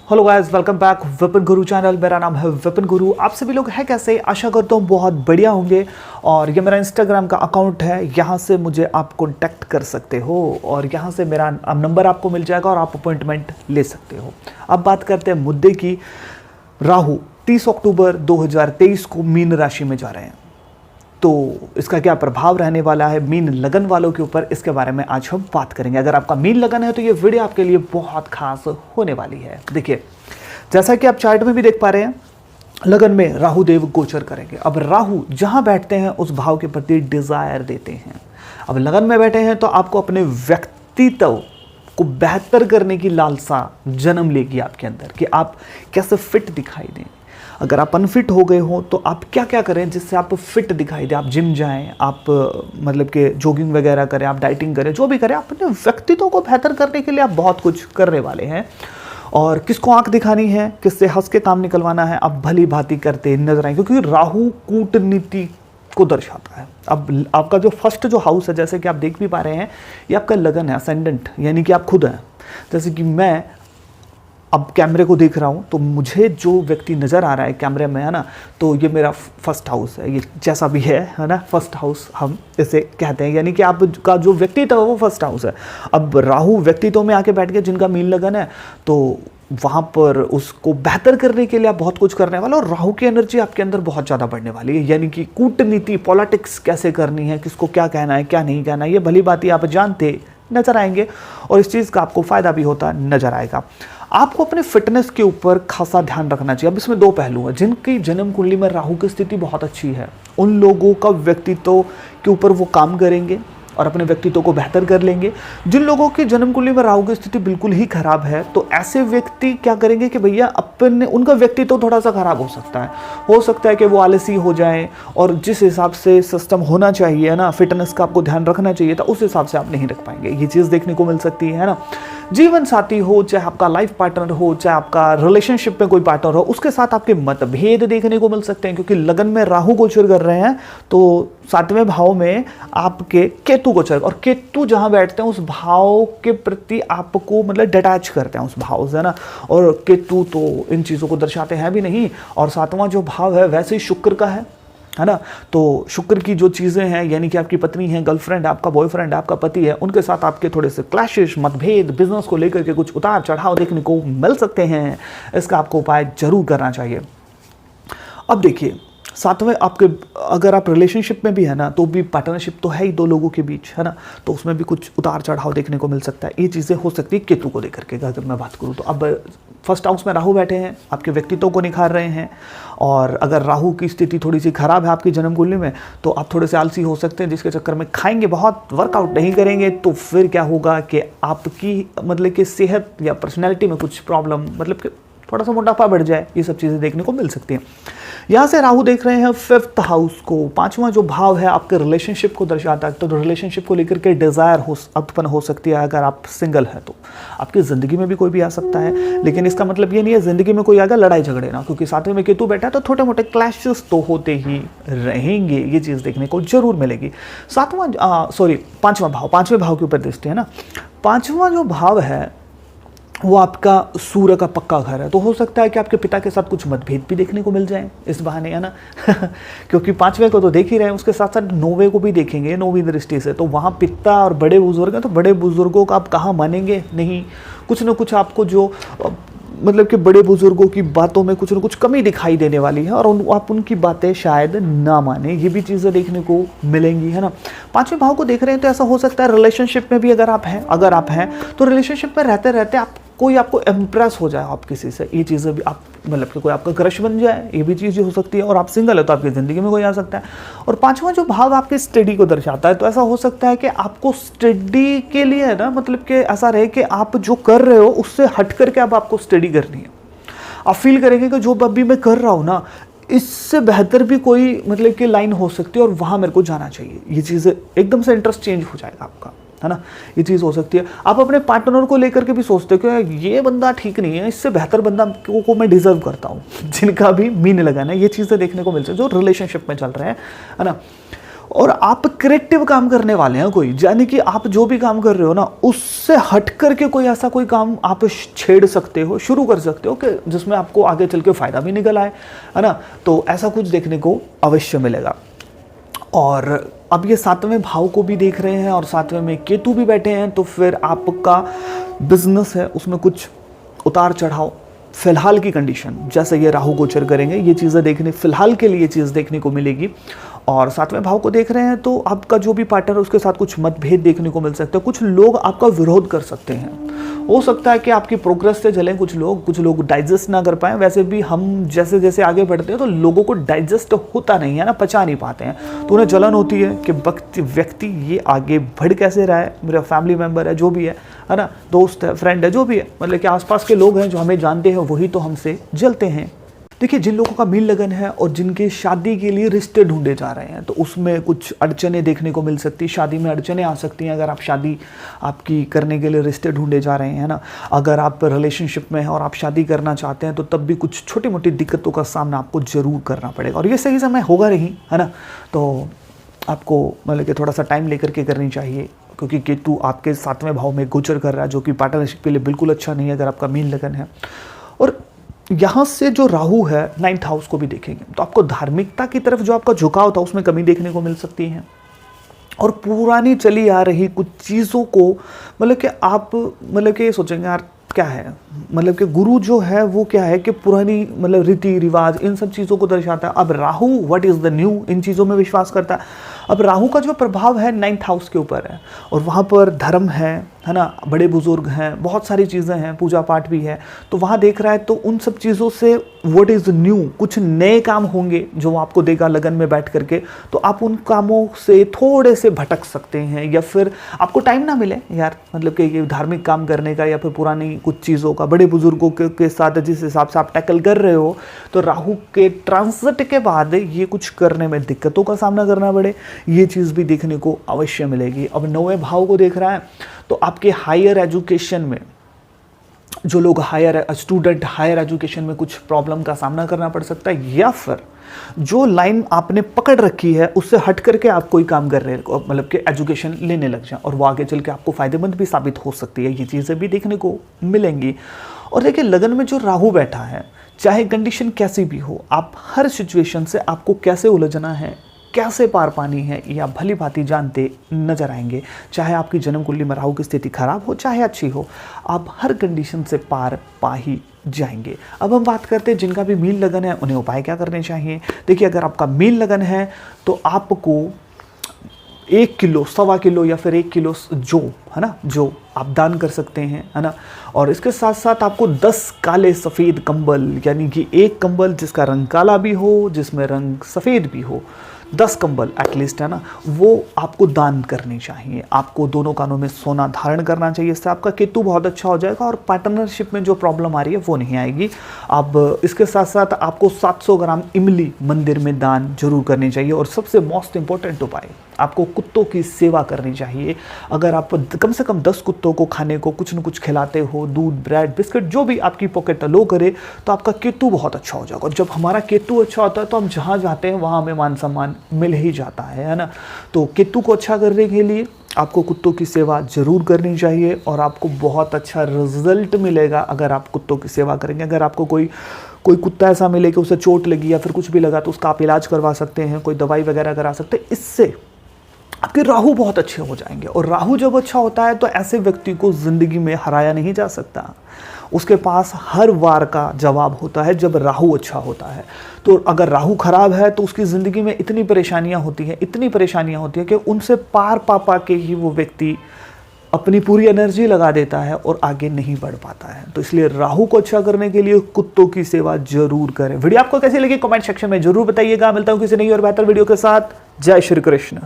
Hello guys, welcome back Vipin गुरु channel. मेरा नाम है विपिन गुरु। आप सभी लोग हैं कैसे? आशा करता हूँ बहुत बढ़िया होंगे। और ये मेरा इंस्टाग्राम का अकाउंट है, यहाँ से मुझे आप कॉन्टैक्ट कर सकते हो और यहाँ से मेरा नंबर आपको मिल जाएगा और आप अपॉइंटमेंट ले सकते हो। अब बात करते हैं मुद्दे की। राहु 30 अक्टूबर 2023 को मीन राशि में जा रहे हैं, तो इसका क्या प्रभाव रहने वाला है मीन लगन वालों के ऊपर, इसके बारे में आज हम बात करेंगे। अगर आपका मीन लगन है तो ये वीडियो आपके लिए बहुत खास होने वाली है। देखिए, जैसा कि आप चार्ट में भी देख पा रहे हैं, लगन में राहु देव गोचर करेंगे। अब राहु जहां बैठते हैं उस भाव के प्रति डिजायर देते हैं। अब लगन में बैठे हैं तो आपको अपने व्यक्तित्व को बेहतर करने की लालसा जन्म लेगी आपके अंदर कि आप कैसे फिट दिखाई दें। अगर आप अनफिट हो गए हो तो आप क्या क्या करें जिससे आप फिट दिखाई दे। आप जिम जाएं, आप मतलब कि जॉगिंग वगैरह करें, आप डाइटिंग करें, जो भी करें, अपने व्यक्तित्व को बेहतर करने के लिए आप बहुत कुछ करने वाले हैं। और किसको आंख दिखानी है, किससे हंस के काम निकलवाना है, आप भली भांति करते नजर आएंगे, क्योंकि राहु कूटनीति को दर्शाता है। अब आपका जो फर्स्ट जो हाउस है, जैसे कि आप देख भी पा रहे हैं, ये आपका लगन है, असेंडेंट, यानी कि आप खुद हैं। जैसे कि मैं अब कैमरे को देख रहा हूँ तो मुझे जो व्यक्ति नज़र आ रहा है कैमरे में, है ना, तो ये मेरा फर्स्ट हाउस है। ये जैसा भी है ना, फर्स्ट हाउस हम इसे कहते हैं, यानी कि आपका जो व्यक्तित्व है वो फर्स्ट हाउस है। अब राहु व्यक्तित्व में आके बैठ गया, जिनका मीन लगन है, तो वहाँ पर उसको बेहतर करने के लिए आप बहुत कुछ करने वाले, और राहु की एनर्जी आपके अंदर बहुत ज़्यादा बढ़ने वाली है। यानी कि कूटनीति, पॉलिटिक्स कैसे करनी है, किसको क्या कहना है, क्या नहीं कहना है, ये भली बात ही आप जानते नजर आएंगे और इस चीज़ का आपको फ़ायदा भी होता नजर आएगा। आपको अपने फिटनेस के ऊपर खासा ध्यान रखना चाहिए। अब इसमें दो पहलू हैं। जिनकी जन्म कुंडली में राहु की स्थिति बहुत अच्छी है, उन लोगों का व्यक्तित्व के ऊपर वो काम करेंगे और अपने व्यक्तित्व को बेहतर कर लेंगे। जिन लोगों की जन्म कुंडली में राहु की स्थिति बिल्कुल ही खराब है, तो ऐसे व्यक्ति क्या करेंगे कि भैया अपने, उनका व्यक्तित्व थोड़ा सा खराब हो सकता है कि वो आलसी हो जाए, और जिस हिसाब से सिस्टम होना चाहिए ना, फिटनेस का आपको ध्यान रखना चाहिए था, उस हिसाब से आप नहीं रख पाएंगे। ये चीज़ देखने को मिल सकती है ना। जीवन साथी हो, चाहे आपका लाइफ पार्टनर हो, चाहे आपका रिलेशनशिप में कोई पार्टनर हो, उसके साथ आपके मतभेद देखने को मिल सकते हैं, क्योंकि लगन में राहु गोचर कर रहे हैं, तो 7वें भाव में आपके केतु गोचर, और केतु जहां बैठते हैं उस भाव के प्रति आपको मतलब डिटैच करते हैं उस भाव से, ना। और केतु तो इन चीज़ों को दर्शाते हैं भी नहीं। और 7वां जो भाव है वैसे ही शुक्र का है ना। तो शुक्र की जो चीज़ें हैं, यानी कि आपकी पत्नी है, गर्लफ्रेंड, आपका बॉयफ्रेंड, आपका पति है, उनके साथ आपके थोड़े से क्लैशेस, मतभेद, बिजनेस को लेकर के कुछ उतार चढ़ाव देखने को मिल सकते हैं। इसका आपको उपाय जरूर करना चाहिए। अब देखिए, 7वें आपके, अगर आप रिलेशनशिप में भी है ना, तो भी पार्टनरशिप तो है ही दो लोगों के बीच, है ना, तो उसमें भी कुछ उतार चढ़ाव देखने को मिल सकता है। ये चीज़ें हो सकती है केतु को लेकर के। अगर मैं बात करूँ तो अब फर्स्ट हाउस में राहु बैठे हैं, आपके व्यक्तित्व को निखार रहे हैं। और अगर राहु की स्थिति थोड़ी सी खराब है आपकी जन्म कुंडली में, तो आप थोड़े से आलसी हो सकते हैं, जिसके चक्कर में खाएंगे बहुत, वर्कआउट नहीं करेंगे, तो फिर क्या होगा कि आपकी मतलब कि सेहत या पर्सनैलिटी में कुछ प्रॉब्लम, मतलब कि थोड़ा सा मोटापा बढ़ जाए, ये सब चीज़ें देखने को मिल सकती हैं। यहाँ से राहु देख रहे हैं 5th हाउस को। 5वां जो भाव है आपके रिलेशनशिप को दर्शाता है, तो रिलेशनशिप को लेकर के डिज़ायर उत्पन्न हो सकती है। अगर आप सिंगल है तो आपकी ज़िंदगी में भी कोई भी आ सकता है, लेकिन इसका मतलब ये नहीं है ज़िंदगी में कोई आएगा लड़ाई झगड़े ना, क्योंकि 7वें में केतु बैठा है, तो छोटे मोटे क्लैशेस तो होते ही रहेंगे। ये चीज़ देखने को जरूर मिलेगी। 5वां भाव, 5वें भाव के ऊपर दृष्टि है ना। 5वां जो भाव है वो आपका सूर्य का पक्का घर है, तो हो सकता है कि आपके पिता के साथ कुछ मतभेद भी देखने को मिल जाए इस बहाने, है ना। क्योंकि 5वें को तो देख ही रहे हैं, उसके साथ साथ 9वें को भी देखेंगे, 9वीं दृष्टि से, तो वहाँ पिता और बड़े बुजुर्ग हैं, तो बड़े बुजुर्गों का आप कहाँ मानेंगे, नहीं, कुछ ना कुछ आपको जो मतलब कि बड़े बुजुर्गों की बातों में कुछ ना कुछ कमी दिखाई देने वाली है, और आप उनकी बातें शायद ना माने। ये भी चीज़ें देखने को मिलेंगी, है ना। 5वें भाव को देख रहे हैं, तो ऐसा हो सकता है रिलेशनशिप में भी अगर आप हैं तो रिलेशनशिप में रहते रहते कोई आपको इम्प्रेस हो जाए आप किसी से, ये चीज़ें भी आप मतलब कि कोई आपका क्रश बन जाए, ये भी चीज़ हो सकती है। और आप सिंगल है तो आपकी ज़िंदगी में कोई आ सकता है। और 5वां जो भाव आपके स्टडी को दर्शाता है, तो ऐसा हो सकता है कि आपको स्टडी के लिए, है ना, मतलब कि ऐसा रहे कि आप जो कर रहे हो उससे हट करके अब आपको स्टडी करनी है। आप फील करेंगे कि जो अभी मैं कर रहा हूँ ना, इससे बेहतर भी कोई मतलब कि लाइन हो सकती है और वहाँ मेरे को जाना चाहिए। ये चीज़ें एकदम से इंटरेस्ट चेंज हो जाएगा आपका, है ना। ये चीज़ हो सकती है। आप अपने पार्टनर को लेकर के भी सोचते हो कि ये बंदा ठीक नहीं है, इससे बेहतर बंदा को मैं डिजर्व करता हूँ। जिनका भी मीन लगन है, ये चीज़ें देखने को मिल सकती है जो रिलेशनशिप में चल रहे हैं, है ना। और आप क्रिएटिव काम करने वाले हैं कोई, यानी कि आप जो भी काम कर रहे हो ना उससे हट करके कोई ऐसा कोई काम आप छेड़ सकते हो, शुरू कर सकते हो कि जिसमें आपको आगे चल के फ़ायदा भी निकल आए, है ना। तो ऐसा कुछ देखने को अवश्य मिलेगा। और अब ये 7वें भाव को भी देख रहे हैं और 7वें में केतु भी बैठे हैं, तो फिर आपका बिजनेस है उसमें कुछ उतार चढ़ाव फिलहाल की कंडीशन, जैसे ये राहु गोचर करेंगे ये चीज़ें देखने, फिलहाल के लिए चीज़ देखने को मिलेगी। और 7वें भाव को देख रहे हैं तो आपका जो भी पार्टनर है उसके साथ कुछ मतभेद देखने को मिल सकते हैं, कुछ लोग आपका विरोध कर सकते हैं। हो सकता है कि आपकी प्रोग्रेस से जलें कुछ लोग डाइजेस्ट ना कर पाएँ। वैसे भी हम जैसे जैसे आगे बढ़ते हैं तो लोगों को डाइजेस्ट होता नहीं है ना, पचा नहीं पाते हैं, तो उन्हें जलन होती है कि व्यक्ति ये आगे बढ़ कैसे रहा है, मेरा फैमिली मेम्बर है जो भी है ना, दोस्त है, फ्रेंड है, जो भी है, मतलब कि आसपास के लोग हैं जो हमें जानते हैं वही तो हमसे जलते हैं। देखिए, जिन लोगों का मीन लगन है और जिनके शादी के लिए रिश्ते ढूंढे जा रहे हैं तो उसमें कुछ अड़चने देखने को मिल सकती है, शादी में अड़चने आ सकती हैं अगर आप शादी आपकी करने के लिए रिश्ते ढूंढे जा रहे हैं ना। अगर आप रिलेशनशिप में हैं और आप शादी करना चाहते हैं तो तब भी कुछ छोटी मोटी दिक्कतों का सामना आपको ज़रूर करना पड़ेगा, और ये सही समय होगा नहीं, है ना। तो आपको मतलब कि थोड़ा सा टाइम लेकर के करनी चाहिए, क्योंकि केतु आपके 7वें भाव में गोचर कर रहा है, जो कि पार्टनरशिप के लिए बिल्कुल अच्छा नहीं है अगर आपका मीन लगन है। और यहाँ से जो राहु है 9th हाउस को भी देखेंगे तो आपको धार्मिकता की तरफ जो आपका झुकाव था उसमें कमी देखने को मिल सकती है, और पुरानी चली आ रही कुछ चीज़ों को मतलब कि आप मतलब कि सोचेंगे यार क्या है, मतलब कि गुरु जो है वो क्या है कि पुरानी मतलब रीति रिवाज इन सब चीज़ों को दर्शाता है। अब Rahu what is the new, इन चीज़ों में विश्वास करता है। अब राहु का जो प्रभाव है 9th हाउस के ऊपर है, और वहाँ पर धर्म है ना, बड़े बुजुर्ग हैं, बहुत सारी चीज़ें हैं, पूजा पाठ भी है, तो वहाँ देख रहा है तो उन सब चीज़ों से व्हाट इज़ न्यू, कुछ नए काम होंगे जो आपको देगा लगन में बैठ करके, तो आप उन कामों से थोड़े से भटक सकते हैं, या फिर आपको टाइम ना मिले यार मतलब कि ये धार्मिक काम करने का, या फिर पुरानी कुछ चीज़ों का बड़े बुजुर्गों के साथ जिस हिसाब से आप टैकल कर रहे हो, तो राहु के ट्रांजिट के बाद ये कुछ करने में दिक्कतों का सामना करना पड़े, ये चीज़ भी देखने को अवश्य मिलेगी। अब 9वें भाव को देख रहा है तो आपके हायर एजुकेशन में जो लोग स्टूडेंट हायर एजुकेशन में कुछ प्रॉब्लम का सामना करना पड़ सकता है, या फिर जो लाइन आपने पकड़ रखी है उससे हट करके आप कोई काम कर रहे हैं, मतलब कि एजुकेशन लेने लग जाए और वो आगे चल के आपको फायदेमंद भी साबित हो सकती है, ये चीज़ें भी देखने को मिलेंगी। और देखिए, लगन में जो राहु बैठा है, चाहे कंडीशन कैसी भी हो, आप हर सिचुएशन से आपको कैसे उलझना है, कैसे पार पानी है, ये आप भली भांति जानते नजर आएंगे। चाहे आपकी जन्म कुंडली में राहु की स्थिति खराब हो चाहे अच्छी हो, आप हर कंडीशन से पार पा ही जाएंगे। अब हम बात करते हैं जिनका भी मीन लगन है उन्हें उपाय क्या करने चाहिए। देखिए, अगर आपका मीन लगन है तो आपको 1 किलो, 1.25 किलो या फिर 1 किलो जो है ना, जो आप दान कर सकते हैं, है ना। और इसके साथ साथ आपको 10 काले सफ़ेद कंबल, यानी कि एक कंबल जिसका रंग काला भी हो, जिसमें रंग सफ़ेद भी हो, 10 कंबल एटलीस्ट, है ना, वो आपको दान करनी चाहिए। आपको दोनों कानों में सोना धारण करना चाहिए, इससे आपका केतु बहुत अच्छा हो जाएगा और पार्टनरशिप में जो प्रॉब्लम आ रही है वो नहीं आएगी। अब इसके साथ साथ आपको 700 ग्राम इमली मंदिर में दान जरूर करनी चाहिए। और सबसे मोस्ट इंपॉर्टेंट उपाय, आपको कुत्तों की सेवा करनी चाहिए। अगर आप कम से कम 10 कुत्तों को खाने को कुछ न कुछ खिलाते हो, दूध, ब्रेड, बिस्किट, जो भी आपकी पॉकेट अलो करे, तो आपका केतु बहुत अच्छा हो जाएगा। और जब हमारा केतु अच्छा होता है तो हम जहाँ जाते हैं वहाँ हमें मान सम्मान मिल ही जाता है ना। तो केतु को अच्छा करने के लिए आपको कुत्तों की सेवा जरूर करनी चाहिए और आपको बहुत अच्छा रिजल्ट मिलेगा अगर आप कुत्तों की सेवा करेंगे। अगर आपको कोई कुत्ता ऐसा मिले कि उसे चोट लगी या फिर कुछ भी लगा तो उसका आप इलाज करवा सकते हैं, कोई दवाई वगैरह करा सकते हैं। इससे आपके राहु बहुत अच्छे हो जाएंगे। और राहु जब अच्छा होता है तो ऐसे व्यक्ति को जिंदगी में हराया नहीं जा सकता। उसके पास हर वार का जवाब होता है जब राहु अच्छा होता है। तो अगर राहु खराब है तो उसकी ज़िंदगी में इतनी परेशानियां होती हैं कि उनसे पार पा के ही वो व्यक्ति अपनी पूरी एनर्जी लगा देता है और आगे नहीं बढ़ पाता है। तो इसलिए राहु को अच्छा करने के लिए कुत्तों की सेवा जरूर करें। वीडियो आपको कैसी लगी कमेंट सेक्शन में जरूर बताइएगा। मिलता हूं किसी नई और बेहतर वीडियो के साथ। जय श्री कृष्ण।